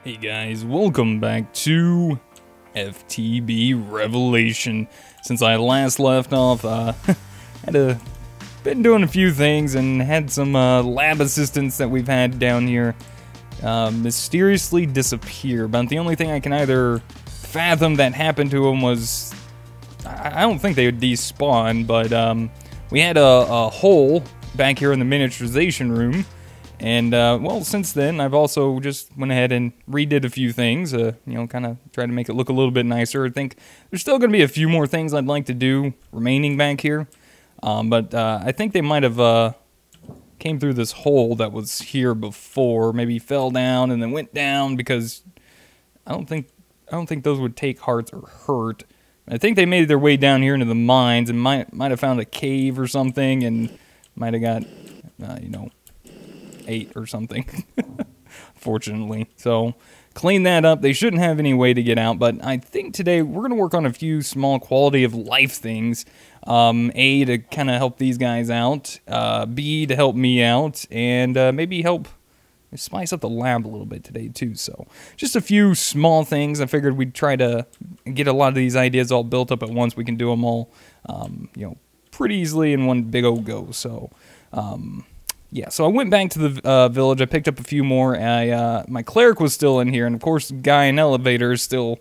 Hey guys, welcome back to FTB Revelation. Since I last left off, been doing a few things and had some lab assistants that we've had down here mysteriously disappear. But the only thing I can either fathom that happened to them was, I don't think they would despawn, but we had a hole back here in the miniaturization room. And, well, since then, I've also just went ahead and redid a few things, you know, kind of tried to make it look a little bit nicer. I think there's still going to be a few more things I'd like to do remaining back here. But I think they might have came through this hole that was here before, maybe fell down and then went down, because I don't think those would take hearts or hurt. I think they made their way down here into the mines and might have found a cave or something and might have got, you know, ate or something, fortunately. So clean that up. They shouldn't have any way to get out, but I think today we're going to work on a few small quality of life things. A, to kind of help these guys out, B, to help me out, and maybe help spice up the lab a little bit today too. So just a few small things. I figured we'd try to get a lot of these ideas all built up at once. We can do them all, you know, pretty easily in one big old go. So yeah, so I went back to the village. I picked up a few more. My cleric was still in here, and of course, the guy in the elevator is still,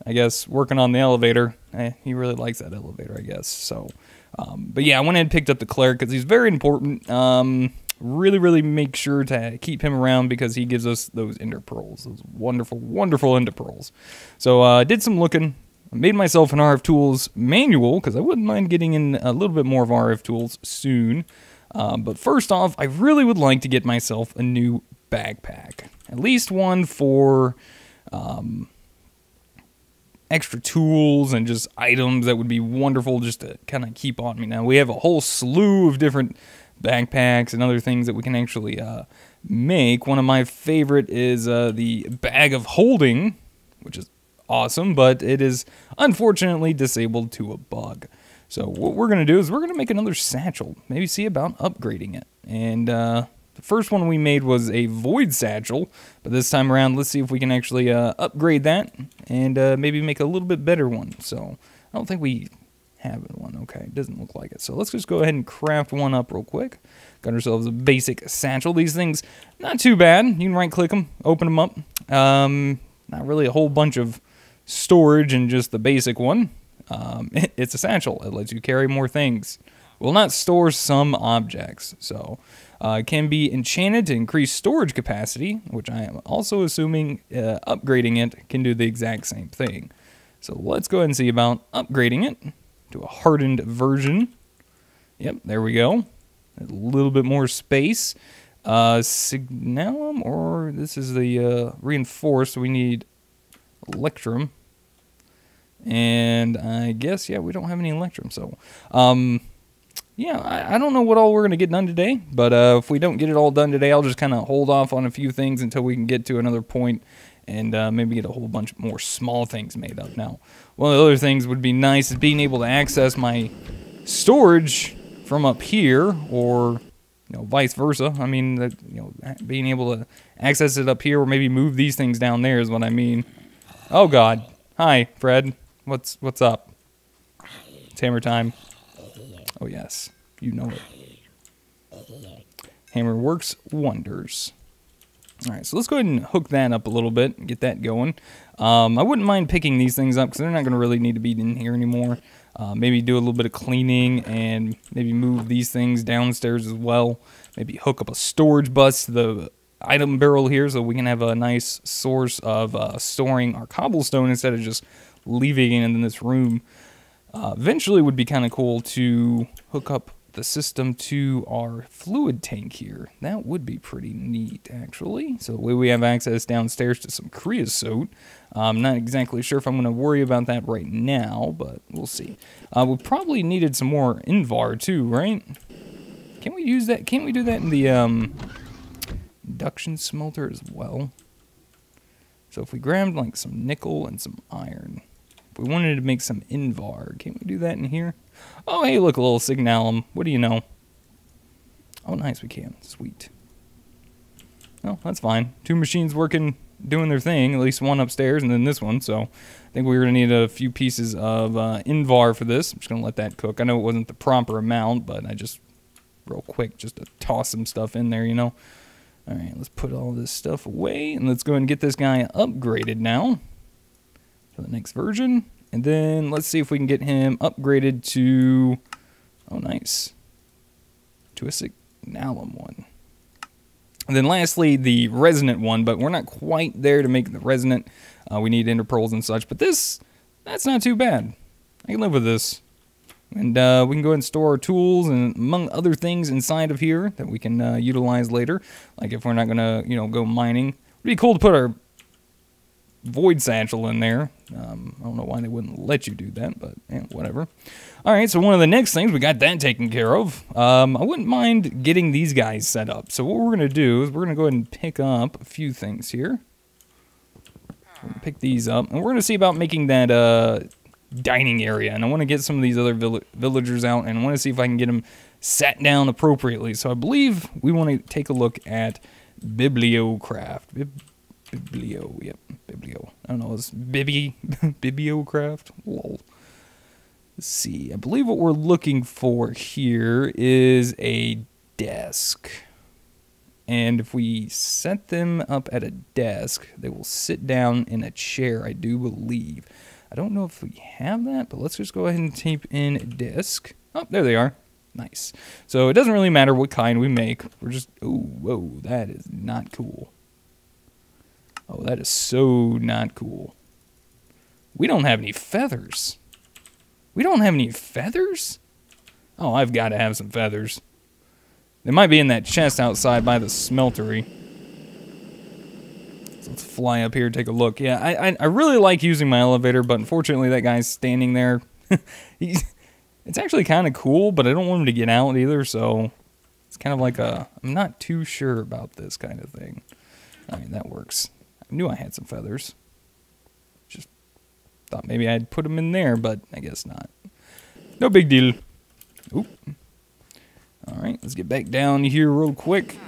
I guess, working on the elevator. He really likes that elevator, I guess. So, but yeah, I went ahead and picked up the cleric because he's very important. Really make sure to keep him around because he gives us those ender pearls, those wonderful ender pearls. So I did some looking. I made myself an RF Tools manual because I wouldn't mind getting in a little bit more of RF Tools soon. But first off, I really would like to get myself a new backpack. At least one for extra tools and just items that would be wonderful just to kind of keep on me. Now, we have a whole slew of different backpacks and other things that we can actually make. One of my favorite is the bag of holding, which is awesome, but it is unfortunately disabled to a bug. So what we're going to do is we're going to make another satchel, maybe see about upgrading it. And the first one we made was a void satchel, but this time around, let's see if we can actually upgrade that and maybe make a little bit better one. So I don't think we have one. Okay, it doesn't look like it. So let's just go ahead and craft one up real quick. Got ourselves a basic satchel. These things, not too bad. You can right-click them, open them up. Not really a whole bunch of storage in just the basic one. It's a satchel. It lets you carry more things. Will not store some objects. So it can be enchanted to increase storage capacity, which I am also assuming upgrading it can do the exact same thing. So let's go ahead and see about upgrading it to a hardened version. Yep, there we go. A little bit more space. Signalum, or this is the reinforced, so we need electrum. And I guess, yeah, we don't have any electrum, so, yeah, I don't know what all we're going to get done today, but if we don't get it all done today, I'll just kind of hold off on a few things until we can get to another point and maybe get a whole bunch more small things made up. Now, one of the other things would be nice is being able to access my storage from up here, or, you know, vice versa. I mean, you know, being able to access it up here, or maybe move these things down there is what I mean. Oh, God. Hi, Fred. What's up? It's hammer time. Oh yes, you know it. Hammer works wonders. Alright, so let's go ahead and hook that up a little bit and get that going. I wouldn't mind picking these things up because they're not going to really need to be in here anymore. Maybe do a little bit of cleaning and maybe move these things downstairs as well. Maybe hook up a storage bus to the item barrel here so we can have a nice source of storing our cobblestone instead of just leaving it in this room. Eventually would be kind of cool to hook up the system to our fluid tank here. That would be pretty neat, actually. So we have access downstairs to some creosote. I'm not exactly sure if I'm going to worry about that right now, but we'll see. We probably needed some more Invar too, right? Can we use that? Can't we do that in the induction smelter as well? So if we grabbed like some nickel and some iron, if we wanted to make some Invar, can we do that in here? Oh, hey, look, a little signalum. What do you know? Oh, nice, we can. Sweet. Oh, that's fine. 2 machines working doing their thing, at least one upstairs and then this one. So I think we're going to need a few pieces of Invar for this. I'm just going to let that cook. I know it wasn't the proper amount, but I just, real quick, just to toss some stuff in there, you know. All right, let's put all this stuff away, and let's go ahead and get this guy upgraded now for the next version. And then let's see if we can get him upgraded to, oh, nice, to a Signalum one. And then lastly, the resonant one, but we're not quite there to make the resonant. We need interpearls and such, but that's not too bad. I can live with this. And we can go ahead and store our tools and among other things inside of here that we can utilize later. Like if we're not going to, you know, go mining. It'd be cool to put our void satchel in there. I don't know why they wouldn't let you do that, but whatever. All right, so one of the next things, we got that taken care of. I wouldn't mind getting these guys set up. So what we're going to do is we're going to go ahead and pick up a few things here. We're going to pick these up, and we're going to see about making that dining area. And I want to get some of these other villagers out, and I want to see if I can get them sat down appropriately. So I believe we want to take a look at Bibliocraft. Biblio, yep, Biblio. I don't know, it's Bibliocraft? Lol. Let's see, I believe what we're looking for here is a desk. And if we set them up at a desk, they will sit down in a chair, I do believe. I don't know if we have that, but let's just go ahead and type in desk. Oh, there they are. Nice. So it doesn't really matter what kind we make. We're just, oh, whoa, that is not cool. Oh, that is so not cool. We don't have any feathers. We don't have any feathers? Oh, I've got to have some feathers. They might be in that chest outside by the smeltery. So let's fly up here and take a look. Yeah, I really like using my elevator, but unfortunately that guy's standing there. It's actually kind of cool, but I don't want him to get out either, so it's kind of like a, I'm not too sure about this kind of thing. I mean, that works. I knew I had some feathers. Just thought maybe I'd put them in there, but I guess not. No big deal. Oop. Alright, let's get back down here real quick.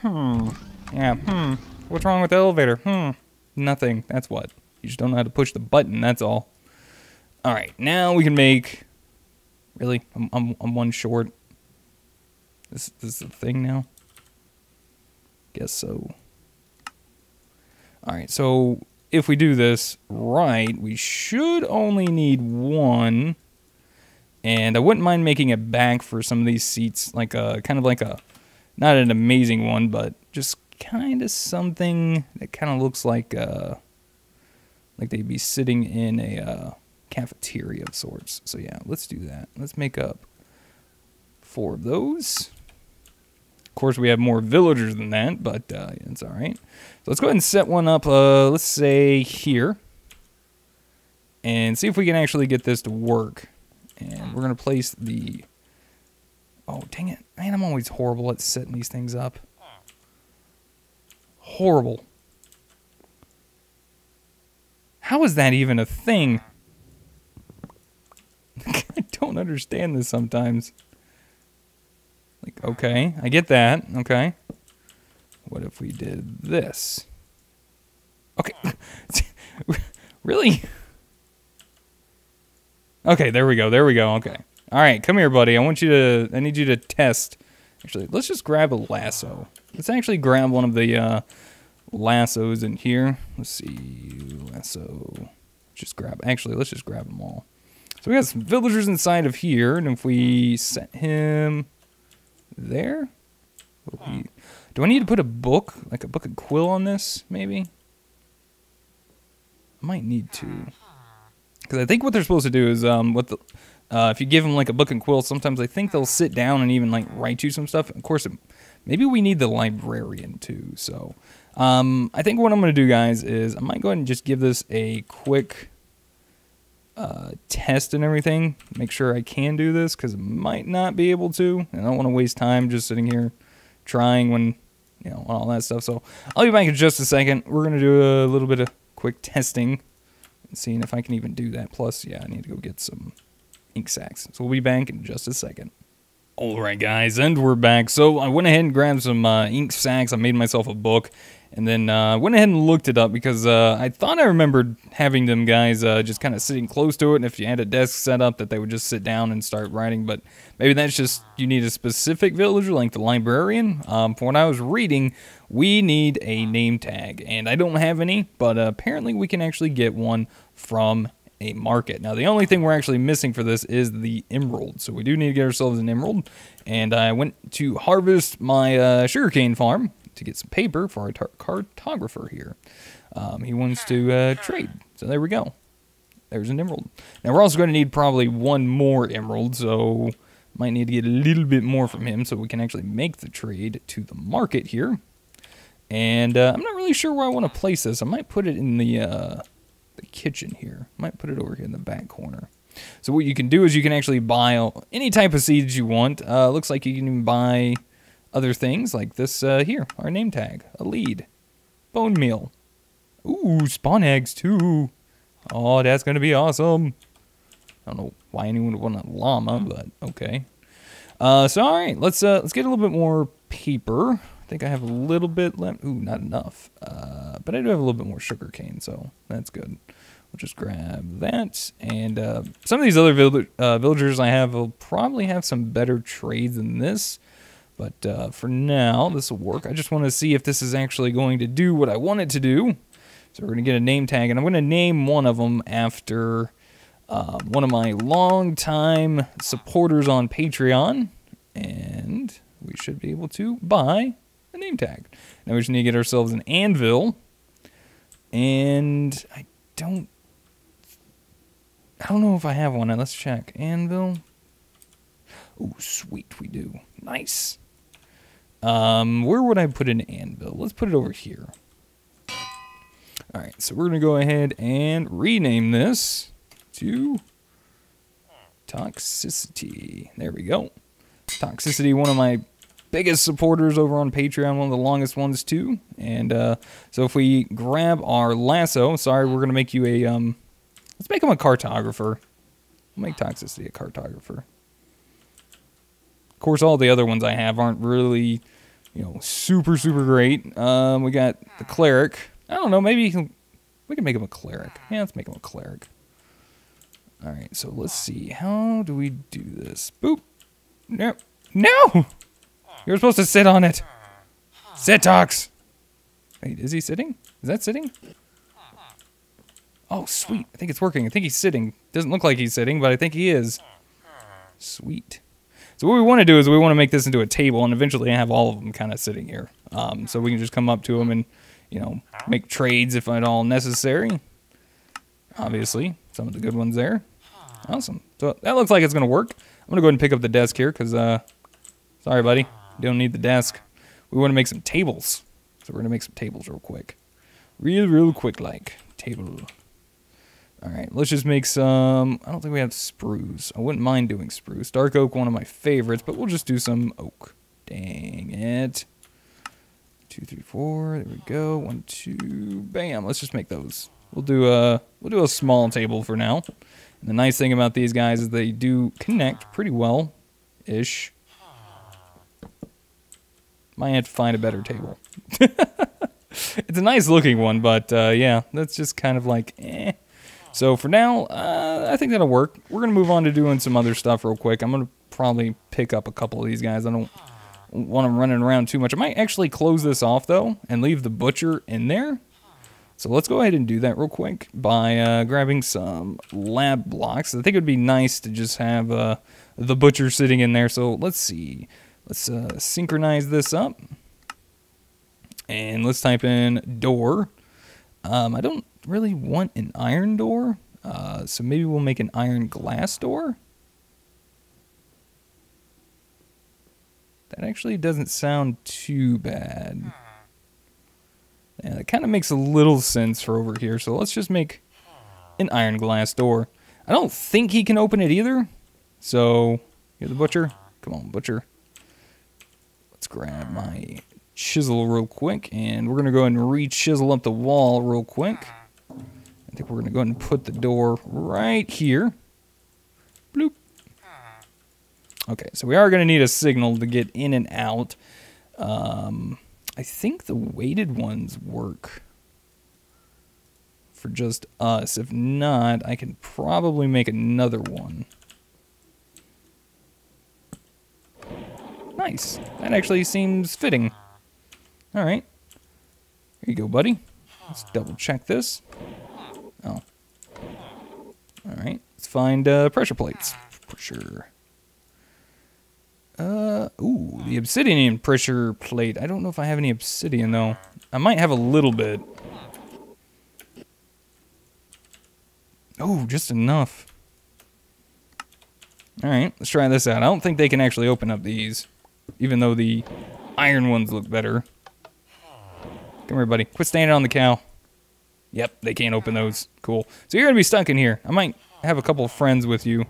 Yeah, What's wrong with the elevator? Nothing. That's what. You just don't know how to push the button, that's all. Alright, now we can make... Really? I'm one short. This is the thing now? Guess so. Alright, so if we do this right, we should only need one. And I wouldn't mind making a back for some of these seats, like a kind of like a, not an amazing one, but just kind of something that kind of looks like they'd be sitting in a cafeteria of sorts. So yeah, let's do that. Let's make up 4 of those. Of course, we have more villagers than that, but it's all right. So let's go ahead and set one up, let's say here, and see if we can actually get this to work. And we're going to place the... Oh, dang it. Man, I'm always horrible at setting these things up. Horrible. How is that even a thing? I don't understand this sometimes. Like, okay, I get that. Okay. What if we did this? Okay. Really? Okay, there we go. There we go. Okay. All right, come here, buddy. I need you to test. Actually, let's just grab a lasso. Let's actually grab one of the lassos in here. Let's see. Lasso. Let's just grab them all. So we got some villagers inside of here, and if we set him there, do I need to put a book, like a book and quill on this, maybe? I might need to. Because I think what they're supposed to do is, if you give them like a book and quill, sometimes I think they'll sit down and even like write you some stuff. Of course, maybe we need the librarian too. So I think what I'm going to do, guys, is I might go ahead and just give this a quick test and everything. Make sure I can do this, because I might not be able to. And I don't want to waste time just sitting here trying when, you know, all that stuff. So I'll be back in just a second. We're going to do a little bit of quick testing. Seeing if I can even do that. Plus, yeah, I need to go get some ink sacks. So we'll be back in just a second. Alright, guys, and we're back. So I went ahead and grabbed some ink sacks. I made myself a book. And then went ahead and looked it up because I thought I remembered having them guys just kind of sitting close to it, and if you had a desk set up that they would just sit down and start writing, but maybe that's just you need a specific villager like the librarian. From what I was reading, we need a name tag, and I don't have any, but apparently we can actually get one from a market. Now, the only thing we're actually missing for this is the emerald, so we do need to get ourselves an emerald, and I went to harvest my sugarcane farm to get some paper for our cartographer here. He wants to trade, so there we go. There's an emerald. Now, we're also going to need probably one more emerald, so might need to get a little bit more from him so we can actually make the trade to the market here. And I'm not really sure where I want to place this. I might put it in the kitchen here. Might put it over here in the back corner. So what you can do is you can actually buy any type of seeds you want. Looks like you can even buy other things like this here, our name tag, a lead, bone meal. Ooh, spawn eggs too. Oh, that's gonna be awesome. I don't know why anyone would want a llama, but okay. So all right, let's get a little bit more paper. I think I have a little bit left. Ooh, not enough. But I do have a little bit more sugar cane, so that's good. We'll just grab that. And some of these other villagers I have will probably have some better trades than this. But for now, this will work. I just want to see if this is actually going to do what I want it to do. So we're going to get a name tag, and I'm going to name one of them after one of my longtime supporters on Patreon. And we should be able to buy a name tag. Now we just need to get ourselves an anvil. And I don't know if I have one. Now let's check. Anvil. Oh, sweet, we do. Nice. Where would I put an anvil? Let's put it over here. Alright, so we're going to go ahead and rename this to Toxicity. There we go. Toxicity, one of my biggest supporters over on Patreon, one of the longest ones too. And so if we grab our lasso, sorry, we're going to make you a, let's make him a cartographer. We'll make Toxicity a cartographer. Of course, all the other ones I have aren't really, you know, super great. We got the cleric. I don't know, maybe we can make him a cleric. Yeah, let's make him a cleric. All right, so let's see. How do we do this? Boop. No. No! You're supposed to sit on it. Sit, Tox. Wait, is he sitting? Is that sitting? Oh, sweet. I think it's working. I think he's sitting. Doesn't look like he's sitting, but I think he is. Sweet. So what we want to do is we want to make this into a table and eventually have all of them kind of sitting here. So we can just come up to them and, you know, make trades if at all necessary. Obviously, some of the good ones there. Awesome. So that looks like it's going to work. I'm going to go ahead and pick up the desk here because, sorry, buddy. You don't need the desk. We want to make some tables. So we're going to make some tables real quick. Real quick, like. Table. Alright, let's just make some... I don't think we have spruce. I wouldn't mind doing spruce. Dark oak, one of my favorites, but we'll just do some oak. Dang it. 2, 3, 4. There we go. 1, 2. Bam. Let's just make those. We'll do a small table for now. And the nice thing about these guys is they do connect pretty well-ish. Might have to find a better table. It's a nice looking one, but yeah, that's just kind of like, eh. So for now, I think that'll work. We're going to move on to doing some other stuff real quick. I'm going to probably pick up a couple of these guys. I don't want them running around too much. I might actually close this off, though, and leave the butcher in there. So let's go ahead and do that real quick by grabbing some lab blocks. I think it would be nice to just have the butcher sitting in there. So let's see. Let's synchronize this up. And let's type in door. I don't really want an iron door, so maybe we'll make an iron glass door. That actually doesn't sound too bad. Yeah, that kind of makes a little sense for over here, so let's just make an iron glass door. I don't think he can open it either, so you're the butcher. Come on, butcher. Let's grab my chisel real quick, and we're going to go ahead and re-chisel up the wall real quick. I think we're going to go ahead and put the door right here. Bloop. Okay, so we are going to need a signal to get in and out. I think the weighted ones work for just us. If not, I can probably make another one. Nice. That actually seems fitting. All right. Here you go, buddy. Let's double check this. Oh. All right. Let's find pressure plates. Pressure. Ooh, the obsidian pressure plate. I don't know if I have any obsidian, though. I might have a little bit. Oh, just enough. All right, let's try this out. I don't think they can actually open up these, even though the iron ones look better. Come here, buddy. Quit standing on the cow. Yep, they can't open those. Cool. So you're going to be stuck in here. I might have a couple of friends with you.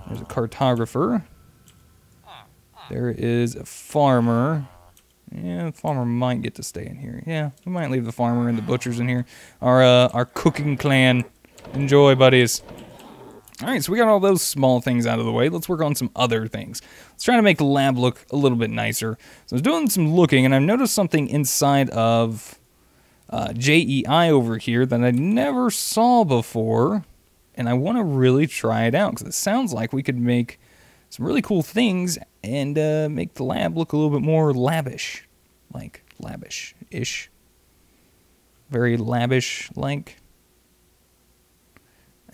There's a cartographer. There is a farmer. Yeah, the farmer might get to stay in here. Yeah, we might leave the farmer and the butchers in here. Our cooking clan. Enjoy, buddies. All right, so we got all those small things out of the way. Let's work on some other things. Let's try to make the lab look a little bit nicer. So I was doing some looking, and I've noticed something inside of JEI over here that I never saw before, and I want to really try it out because it sounds like we could make some really cool things and make the lab look a little bit more lavish, like lavish-ish, very lavish-like.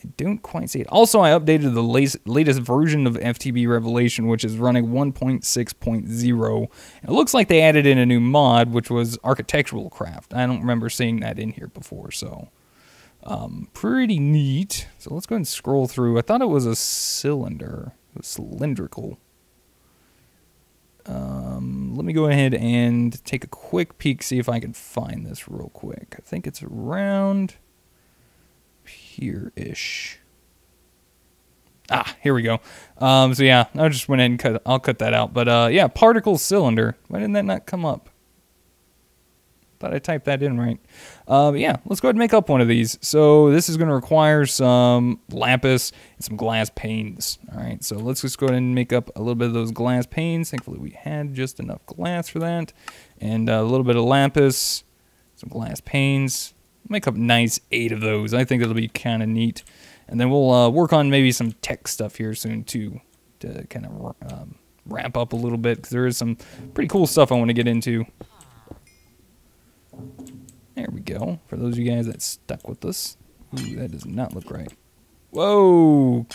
I don't quite see it. Also, I updated the latest version of FTB Revelation, which is running 1.6.0. It looks like they added in a new mod, which was Architectural Craft. I don't remember seeing that in here before, so pretty neat. So let's go ahead and scroll through. I thought it was a cylinder. It was cylindrical. Let me go ahead and take a quick peek, see if I can find this real quick. I think it's around here-ish. Ah, here we go. So yeah, I just went ahead and I'll cut that out. But yeah, particle cylinder. Why didn't that not come up? Thought I typed that in right. Yeah, let's go ahead and make up one of these. So this is going to require some lapis and some glass panes. All right, so let's just go ahead and make up a little bit of those glass panes. Thankfully, we had just enough glass for that. And a little bit of lapis, some glass panes. Make up nice 8 of those. I think that'll be kind of neat. And then we'll work on maybe some tech stuff here soon, too, to kind of wrap up a little bit, because there is some pretty cool stuff I want to get into. There we go. For those of you guys that stuck with us. Ooh, that does not look right. Whoa!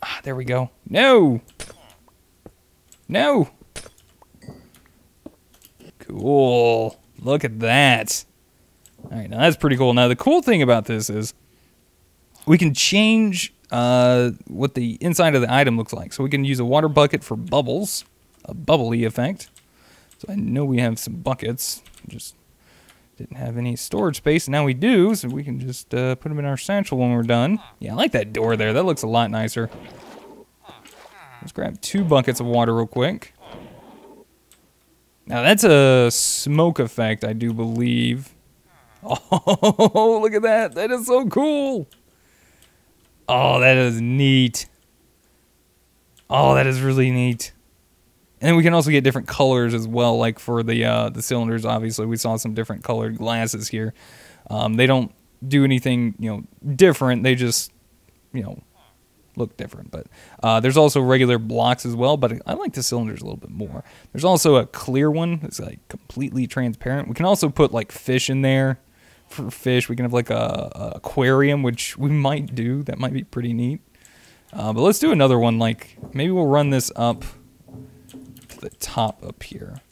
Ah, there we go. No! No! Cool. Look at that. All right, now that's pretty cool. Now, the cool thing about this is we can change what the inside of the item looks like. So we can use a water bucket for bubbles, a bubbly effect. So I know we have some buckets. Just didn't have any storage space. Now we do, so we can just put them in our satchel when we're done. Yeah, I like that door there. That looks a lot nicer. Let's grab 2 buckets of water real quick. Now, that's a smoke effect, I do believe. Oh, look at that. That is so cool. Oh, that is neat. Oh, that is really neat. And then we can also get different colors as well, like for the cylinders, obviously. We saw some different colored glasses here. They don't do anything, different. They just, look different. But there's also regular blocks as well, but I like the cylinders a little bit more. There's also a clear one. It's like completely transparent. We can also put like fish in there. For fish, we can have like a aquarium, which we might do. That might be pretty neat. But let's do another one. Like maybe we'll run this up to the top up here.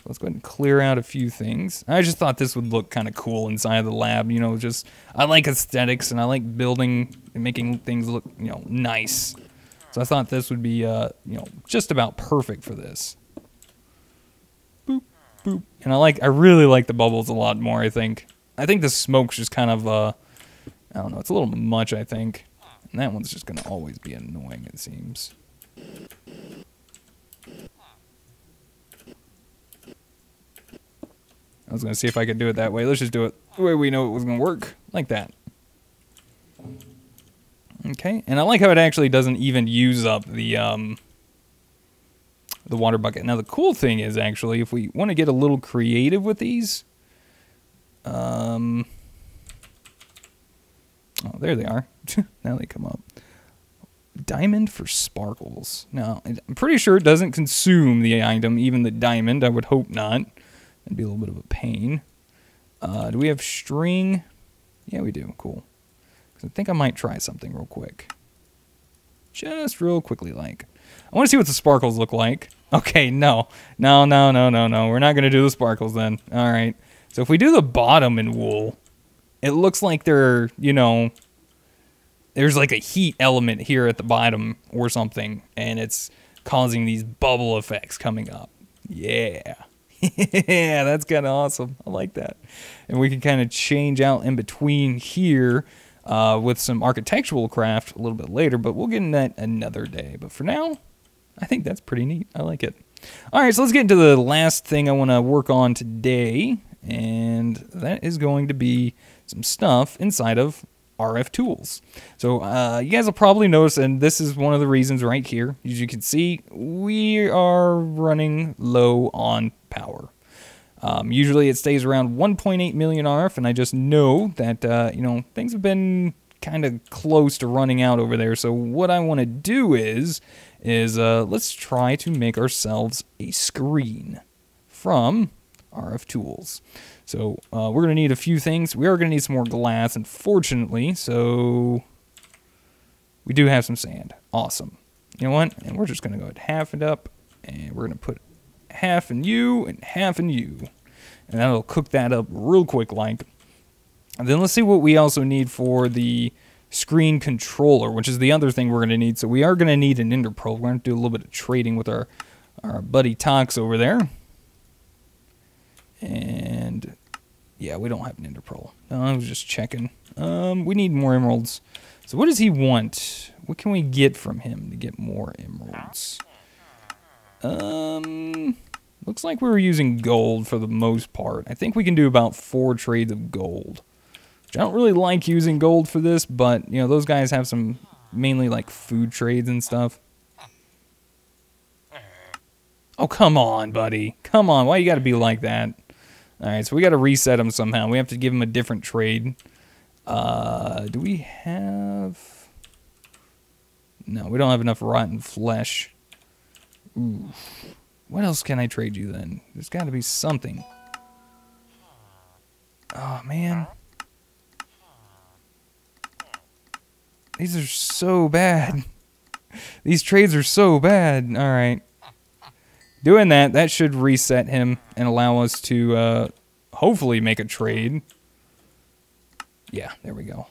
Let's go ahead and clear out a few things. I just thought this would look kind of cool inside of the lab. Just I like aesthetics and I like building and making things look nice. So I thought this would be just about perfect for this. Boop. Boop. And I really like the bubbles a lot more, I think. I think the smoke's just kind of, I don't know, it's a little much, I think. And that one's just going to always be annoying, it seems. I was going to see if I could do it that way. Let's just do it the way we know it was going to work. Like that. Okay. And I like how it actually doesn't even use up the the water bucket. Now the cool thing is actually, if we want to get a little creative with these, oh, there they are. Now they come up. Diamond for sparkles. Now, I'm pretty sure it doesn't consume the item, even the diamond. I would hope not. That'd be a little bit of a pain. Do we have string? Yeah, we do. Cool. I think I might try something real quick. Just real quickly, like. I want to see what the sparkles look like. Okay, no. No. We're not going to do the sparkles then. All right. So if we do the bottom in wool, it looks like they're, you know, there's like a heat element here at the bottom or something, and it's causing these bubble effects coming up. Yeah. Yeah, that's kind of awesome. I like that. And we can kind of change out in between here with some architectural craft a little bit later, but we'll get in that another day. But for now, I think that's pretty neat. I like it. All right, so let's get into the last thing I want to work on today, and that is going to be some stuff inside of RF tools. So you guys will probably notice, and this is one of the reasons right here. As you can see, we are running low on power. Usually it stays around 1.8 million RF, and I just know that, you know, things have been kind of close to running out over there. So what I want to do is let's try to make ourselves a screen from RF tools. So we're going to need a few things. We are going to need some more glass, unfortunately. So we do have some sand. Awesome. You know what? And we're just going to go ahead and half it up. And we're going to put half in you and half in you. And that'll cook that up real quick like. And then let's see what we also need for the screen controller, which is the other thing we're going to need. So we are going to need an ender pearl. We're going to do a little bit of trading with our buddy Tox over there. And yeah, we don't have an ender pearl. No, I was just checking. We need more emeralds. So what does he want? What can we get from him to get more emeralds? Looks like we were using gold for the most part. I think we can do about 4 trades of gold. Which I don't really like using gold for this, but you know, those guys have some mainly like food trades and stuff. Oh, come on, buddy. Come on. Why you got to be like that? All right, so we got to reset him somehow. We have to give him a different trade. Do we have... No, we don't have enough rotten flesh. Ooh. What else can I trade you then? There's got to be something. Oh, man. These are so bad. These trades are so bad. All right. Doing that should reset him and allow us to hopefully make a trade. Yeah, there we go.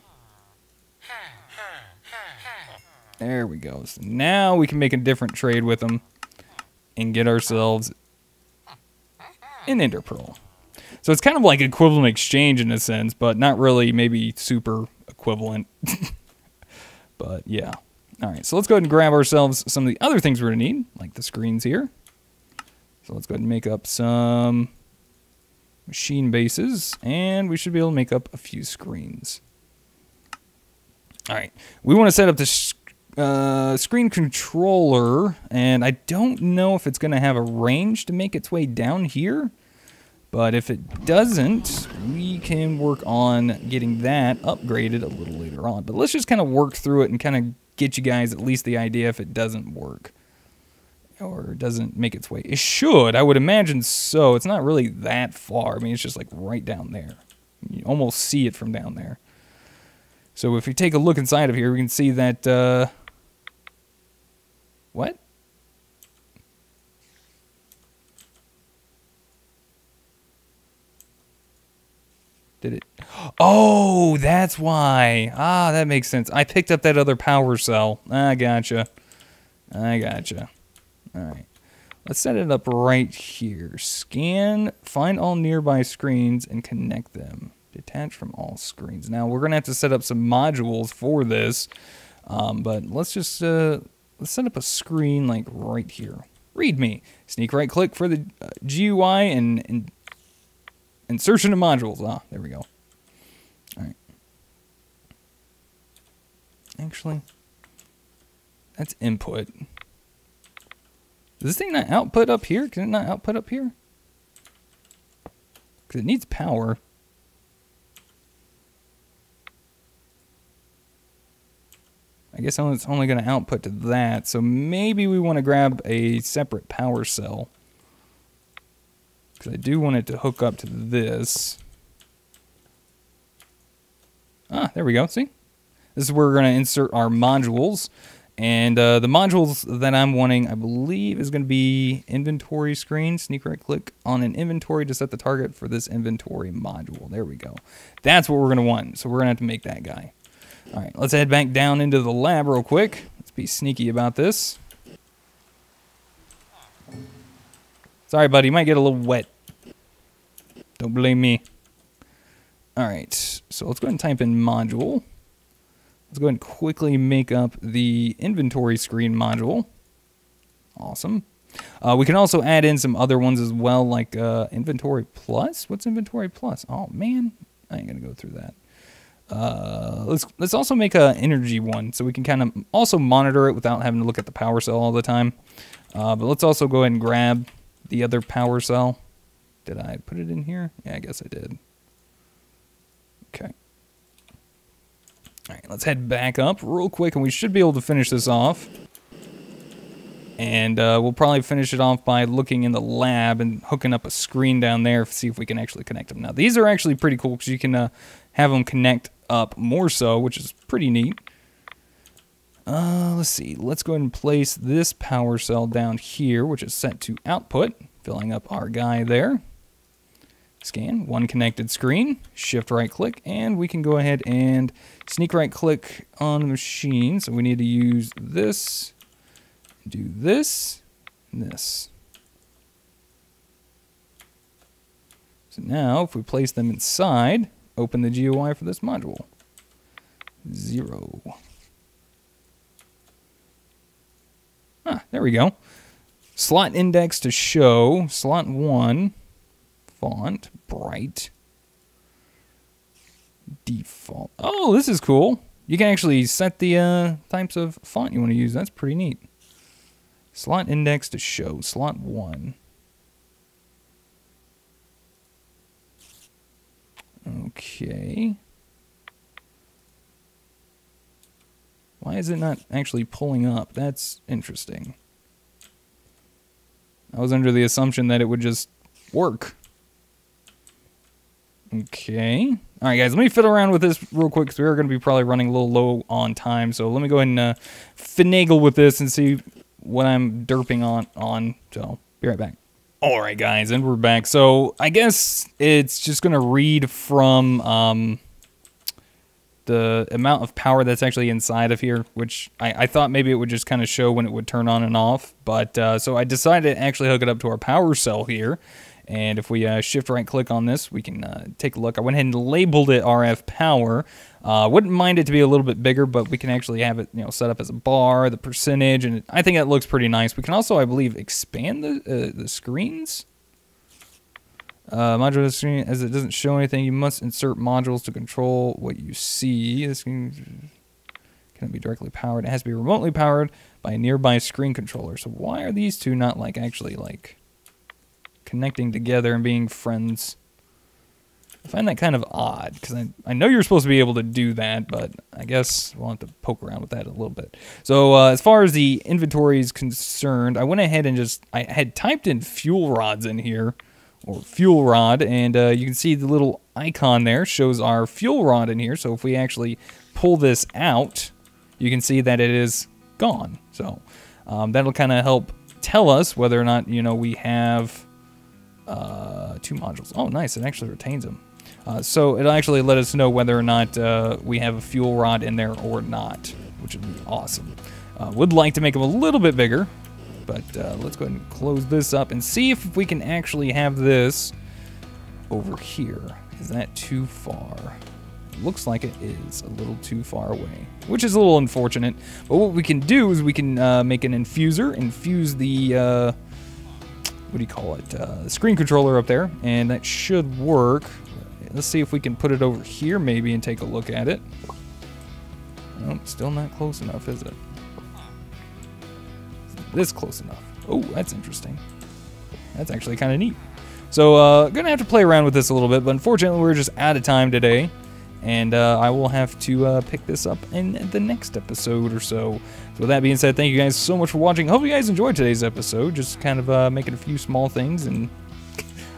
There we go. So now we can make a different trade with him and get ourselves an ender pearl. So it's kind of like equivalent exchange in a sense, but not really maybe super equivalent. But yeah. All right, so let's go ahead and grab ourselves some of the other things we're going to need, like the screens here. So let's go ahead and make up some machine bases, and we should be able to make up a few screens. All right, we want to set up this screen controller, and I don't know if it's going to have a range to make its way down here, but if it doesn't, we can work on getting that upgraded a little later on. But let's just kind of work through it and kind of get you guys at least the idea if it doesn't work. Or doesn't make its way. It should, I would imagine so. It's not really that far. I mean, it's just like right down there. You almost see it from down there. So if we take a look inside of here, we can see that, what? Did it? Oh, that's why. Ah, that makes sense. I picked up that other power cell. I gotcha. I gotcha. All right, let's set it up right here. Scan, find all nearby screens, and connect them. Detach from all screens. Now, we're going to have to set up some modules for this, but let's just let's set up a screen like right here. Read me. Sneak right-click for the GUI and insertion of modules. Ah, there we go. All right. Actually, that's input. Does this thing not output up here? Can it not output up here? Because it needs power. I guess it's only going to output to that, so maybe we want to grab a separate power cell. Because I do want it to hook up to this. Ah, there we go, see? This is where we're going to insert our modules. And the modules that I'm wanting, I believe, is going to be inventory screen. Sneak right click on an inventory to set the target for this inventory module. There we go. That's what we're going to want, so we're going to have to make that guy. All right, let's head back down into the lab real quick. Let's be sneaky about this. Sorry, buddy, you might get a little wet. Don't blame me. All right, so let's go ahead and type in module. Let's go ahead and quickly make up the inventory screen module. Awesome. We can also add in some other ones as well, like inventory plus. What's inventory plus? Oh, man, I ain't going to go through that. Let's also make a energy one so we can kind of also monitor it without having to look at the power cell all the time. But let's also go ahead and grab the other power cell. Did I put it in here? Yeah, I guess I did. Okay. All right, let's head back up real quick and we should be able to finish this off. And we'll probably finish it off by looking in the lab and hooking up a screen down there to see if we can actually connect them. Now, these are actually pretty cool because you can have them connect up more so, which is pretty neat. Let's see. Let's go ahead and place this power cell down here, which is set to output, filling up our guy there. Scan, one connected screen, shift right click, and we can go ahead and sneak right click on the machine. So we need to use this. Do this and this. So now, if we place them inside, open the GUI for this module. 0. Ah, there we go. Slot index to show. Slot 1. Font. Bright. Default. Oh, this is cool. You can actually set the types of font you want to use. That's pretty neat. Slot index to show. Slot 1. Okay. Why is it not actually pulling up? That's interesting. I was under the assumption that it would just work. Okay. All right, guys, let me fiddle around with this real quick because we're going to be probably running a little low on time. So let me go ahead and finagle with this and see what I'm derping on. So be right back. All right, guys, and we're back. So I guess it's just going to read from the amount of power that's actually inside of here, which I thought maybe it would just kind of show when it would turn on and off. But so I decided to actually hook it up to our power cell here. And if we shift right click on this, we can take a look. I went ahead and labeled it RF power. Wouldn't mind it to be a little bit bigger, but we can actually have it, set up as a bar, the percentage, and I think that looks pretty nice. We can also, I believe, expand the screens. Modular screen, as it doesn't show anything, you must insert modules to control what you see. This can be directly powered. It has to be remotely powered by a nearby screen controller. So why are these two not actually connecting together and being friends? I find that kind of odd because I know you're supposed to be able to do that, but I guess we'll have to poke around with that a little bit. So as far as the inventory is concerned, I went ahead and I had typed in fuel rods in here, or fuel rod, and you can see the little icon there shows our fuel rod in here. So if we actually pull this out, you can see that it is gone. So that'll kind of help tell us whether or not we have 2 modules. Oh, nice! It actually retains them. So it'll actually let us know whether or not we have a fuel rod in there or not, which would be awesome. Would like to make them a little bit bigger, but let's go ahead and close this up and see if we can actually have this over here. Is that too far? Looks like it is a little too far away, which is a little unfortunate. But what we can do is we can make an infuser, infuse the what do you call it? Screen controller up there, and that should work. Let's see if we can put it over here maybe and take a look at it. Oh, still not close enough, is it? This close enough. Oh, that's interesting. That's actually kind of neat. So, gonna have to play around with this a little bit, but unfortunately we're just out of time today. And I will have to pick this up in the next episode or so. So with that being said, thank you guys so much for watching. Hope you guys enjoyed today's episode. Just kind of making a few small things, and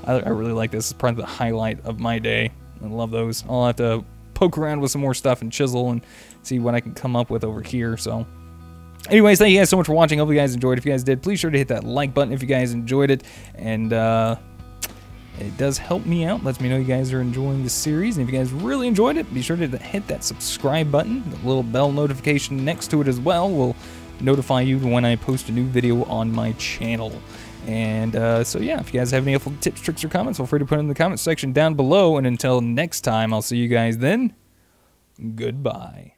I really like this. It's probably the highlight of my day. I love those. I'll have to poke around with some more stuff and chisel and see what I can come up with over here. So anyways, thank you guys so much for watching. Hope you guys enjoyed. If you guys did, please sure to hit that like button if you guys enjoyed it. And it does help me out, lets me know you guys are enjoying the series, and if you guys really enjoyed it, be sure to hit that subscribe button. The little bell notification next to it as well will notify you when I post a new video on my channel. And so yeah, if you guys have any helpful tips, tricks, or comments, feel free to put them in the comment section down below, and until next time, I'll see you guys then. Goodbye.